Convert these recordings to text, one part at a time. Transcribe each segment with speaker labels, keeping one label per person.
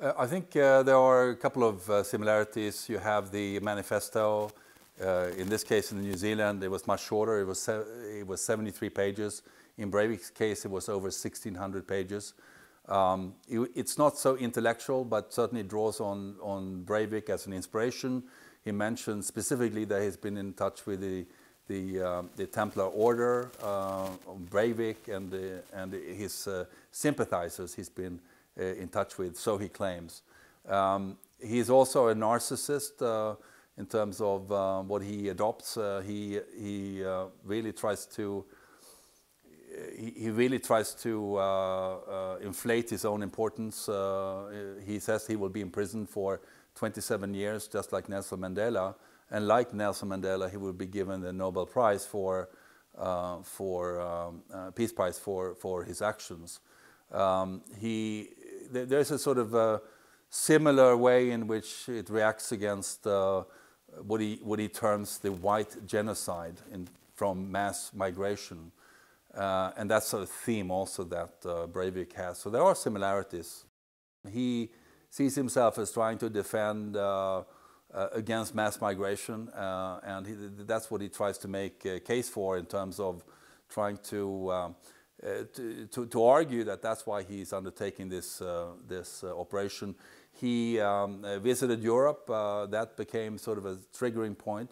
Speaker 1: I think there are a couple of similarities. You have the manifesto. In this case, in New Zealand, it was much shorter. It was 73 pages. In Breivik's case, it was over 1,600 pages. It's not so intellectual, but certainly draws on Breivik as an inspiration. He mentioned specifically that he's been in touch with the Templar Order, Breivik, and his sympathizers he's been in touch with, so he claims. He's also a narcissist in terms of what he adopts. He really tries to inflate his own importance. He says he will be in prison for 27 years, just like Nelson Mandela. And like Nelson Mandela, he will be given the Nobel Prize Peace Prize for his actions. There's a sort of a similar way in which it reacts against what he terms the white genocide from mass migration. And that's a theme also that Breivik has. So there are similarities. He sees himself as trying to defend against mass migration, and that's what he tries to make a case for in terms of trying to argue that that's why he's undertaking this operation. He visited Europe. That became sort of a triggering point.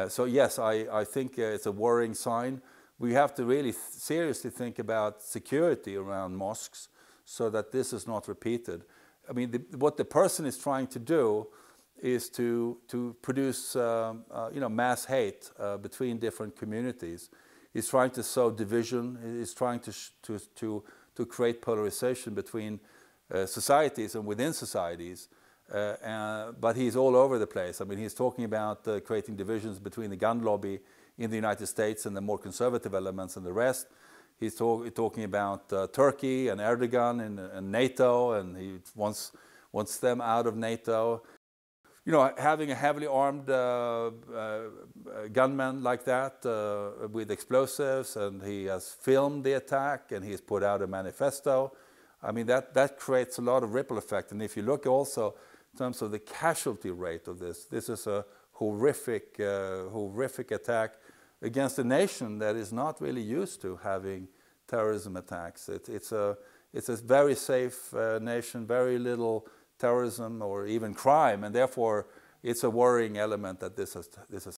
Speaker 1: So yes, I think it's a worrying sign. We have to really seriously think about security around mosques so that this is not repeated. I mean, what the person is trying to do is to produce mass hate between different communities. He's trying to sow division. He's trying to create polarization between societies and within societies. But he's all over the place. I mean, he's talking about creating divisions between the gun lobby in the United States and the more conservative elements and the rest. He's talking about Turkey and Erdogan and NATO, and he wants them out of NATO. You know, having a heavily armed gunman like that with explosives, and he has filmed the attack and he's put out a manifesto. I mean, that creates a lot of ripple effect. And if you look also in terms of the casualty rate of this is a horrific attack against a nation that is not really used to having terrorism attacks. It's a very safe nation, very little terrorism or even crime, and therefore it's a worrying element that this has